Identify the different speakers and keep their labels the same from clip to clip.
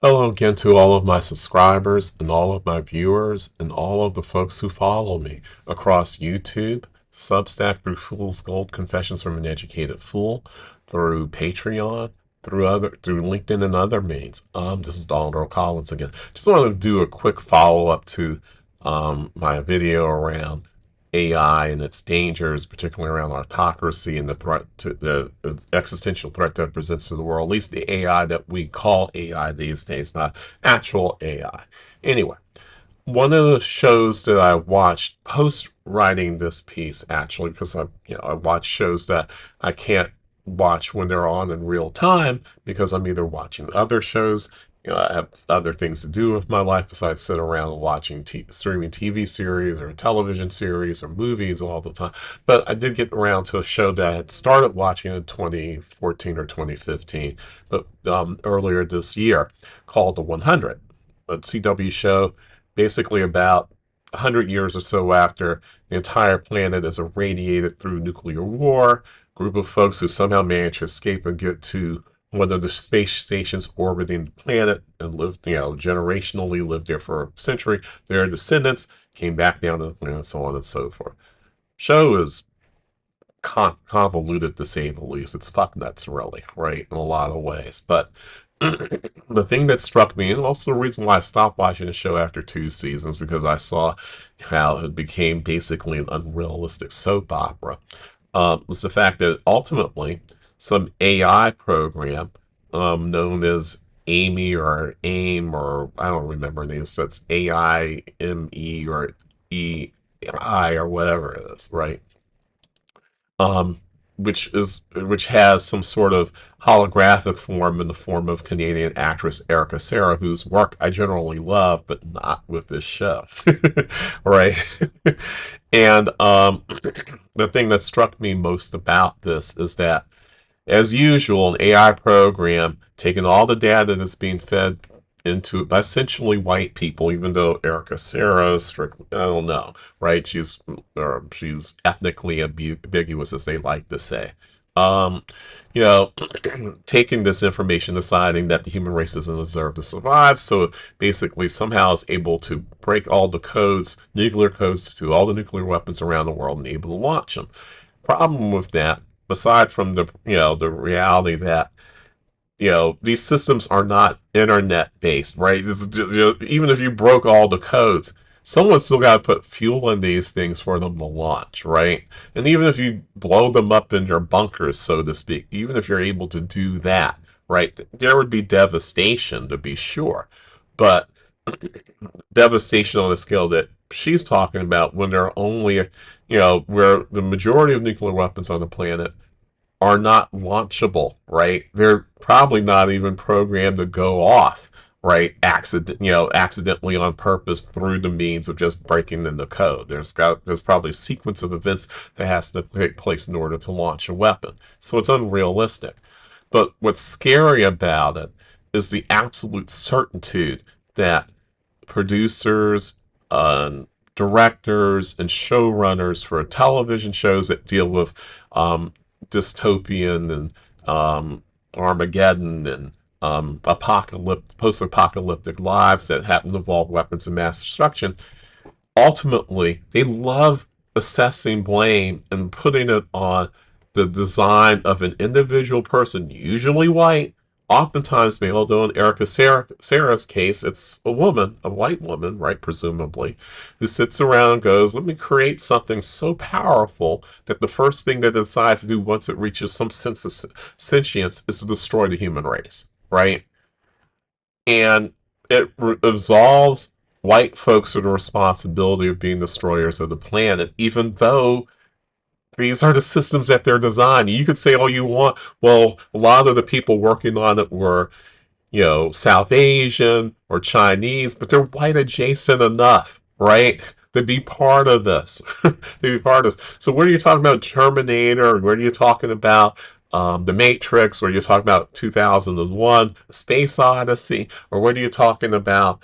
Speaker 1: Hello again to all of my subscribers and all of my viewers and all of the folks who follow me across YouTube, Substack through Fool's Gold Confessions from an Educated Fool, through Patreon, through LinkedIn and other means. This is Donald Collins again. Just wanted to do a quick follow-up to my video around AI and its dangers, particularly around autocracy and the threat to the existential threat that it presents to the world, at least the AI that we call AI these days, not actual AI. Anyway, one of the shows that I watched post writing this piece, actually, because I watch shows that I can't watch when they're on in real time because I'm either watching other shows. I have other things to do with my life besides sit around watching streaming TV series or television series or movies all the time. But I did get around to a show that I had started watching in 2014 or 2015, but earlier this year, called The 100, a CW show basically about 100 years or so after the entire planet is irradiated through nuclear war. Group of folks who somehow manage to escape and get to one of the space stations orbiting the planet and lived, generationally lived there for a century. Their descendants came back down to the planet, and so on and so forth. Show is convoluted to say the least. It's fuck nuts, really, right, in a lot of ways. But the thing that struck me, and also the reason why I stopped watching the show after 2 seasons, because I saw how it became basically an unrealistic soap opera, was the fact that ultimately some AI program known as Amy or AIM, or I don't remember names, that's AIME or EI or whatever it is, right? Um, which has some sort of holographic form in the form of Canadian actress Erica Serra, whose work I generally love, but not with this show, right? And the thing that struck me most about this is that, as usual, an AI program taking all the data that's being fed into by essentially white people, even though Erica Serra is strictly, I don't know, right? She's ethnically ambiguous, as they like to say. Um, you know, taking this information, deciding that the human race doesn't deserve to survive, so basically somehow is able to break all the codes, nuclear codes to all the nuclear weapons around the world and able to launch them. Problem with that, aside from the reality that these systems are not internet based, right? Even if you broke all the codes, someone's still got to put fuel in these things for them to launch, right? And even if you blow them up in your bunkers, so to speak, even if you're able to do that, right, there would be devastation, to be sure, but devastation on a scale that she's talking about, when there are only, where the majority of nuclear weapons on the planet are not launchable, right? They're probably not even programmed to go off, right? Accidentally on purpose through the means of just breaking in the code. There's probably a sequence of events that has to take place in order to launch a weapon. So it's unrealistic. But what's scary about it is the absolute certitude that producers, directors, and showrunners for television shows that deal with dystopian and Armageddon and post-apocalyptic lives that happen to involve weapons of mass destruction, ultimately they love assessing blame and putting it on the design of an individual person, usually white, oftentimes male, although in Erica Sarah's case, it's a woman, a white woman, right, presumably, who sits around and goes, let me create something so powerful that the first thing that it decides to do once it reaches some sense of sentience is to destroy the human race, right? And it absolves white folks of the responsibility of being destroyers of the planet, even though these are the systems that they're designing. You could say all you want. Well, a lot of the people working on it were, South Asian or Chinese, but they're white adjacent enough, right? To be part of this. To be part of this. So where are you talking about Terminator? Where are you talking about The Matrix? Where are you talking about 2001, Space Odyssey? Or what are you talking about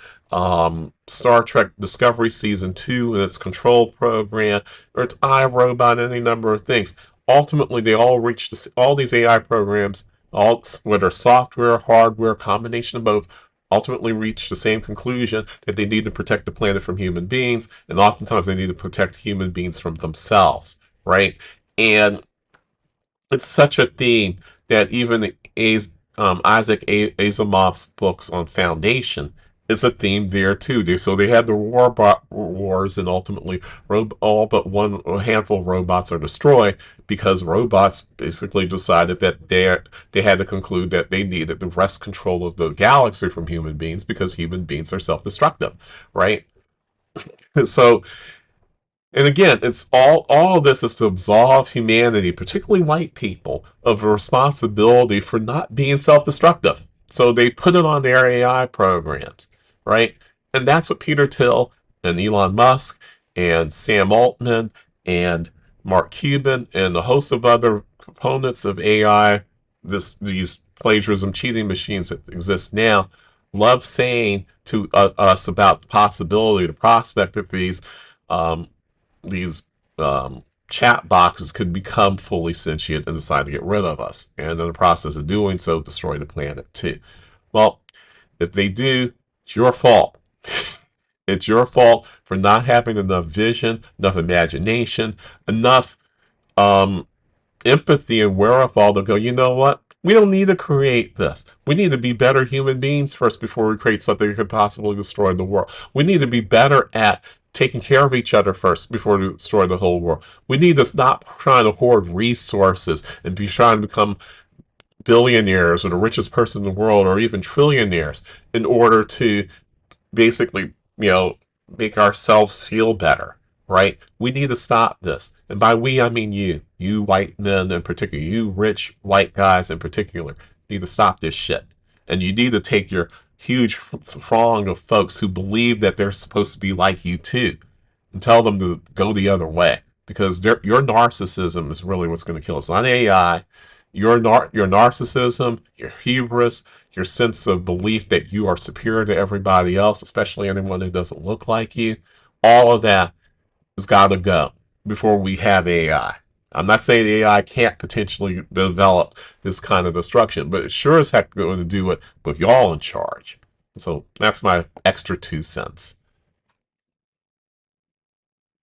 Speaker 1: Star Trek Discovery Season 2 and its control program, or its iRobot, any number of things? Ultimately, they all reach all these AI programs, all whether software, hardware, combination of both, ultimately reach the same conclusion that they need to protect the planet from human beings, and oftentimes they need to protect human beings from themselves, right? And it's such a theme that even Isaac Asimov's books on Foundation, it's a theme there too. So they had the robot wars, and ultimately all but a handful of robots are destroyed because robots basically decided that they had to conclude that they needed to wrest control of the galaxy from human beings because human beings are self-destructive, right? So, and again, it's all of this is to absolve humanity, particularly white people, of a responsibility for not being self-destructive. So they put it on their AI programs, right? And that's what Peter Thiel and Elon Musk and Sam Altman and Mark Cuban and a host of other components of AI, these plagiarism cheating machines that exist now, love saying to us about the possibility, the prospect of um, these chat boxes could become fully sentient and decide to get rid of us, and in the process of doing so, destroy the planet too. Well, if they do, it's your fault. It's your fault for not having enough vision, enough imagination, enough um, empathy and wherewithal to go, you know what? We don't need to create this. We need to be better human beings first before we create something that could possibly destroy the world. We need to be better at taking care of each other first before we destroy the whole world. We need to stop trying to hoard resources and be trying to become billionaires or the richest person in the world or even trillionaires in order to basically, make ourselves feel better, right? We need to stop this. And by we, I mean you white men in particular, you rich white guys in particular, need to stop this shit. And you need to take your huge throng of folks who believe that they're supposed to be like you too and tell them to go the other way because your narcissism is really what's going to kill us. Not AI, your narcissism, your hubris, your sense of belief that you are superior to everybody else, especially anyone who doesn't look like you, all of that has got to go before we have AI. I'm not saying AI can't potentially develop this kind of destruction, but it sure as heck going to do it with y'all in charge. So that's my extra 2 cents.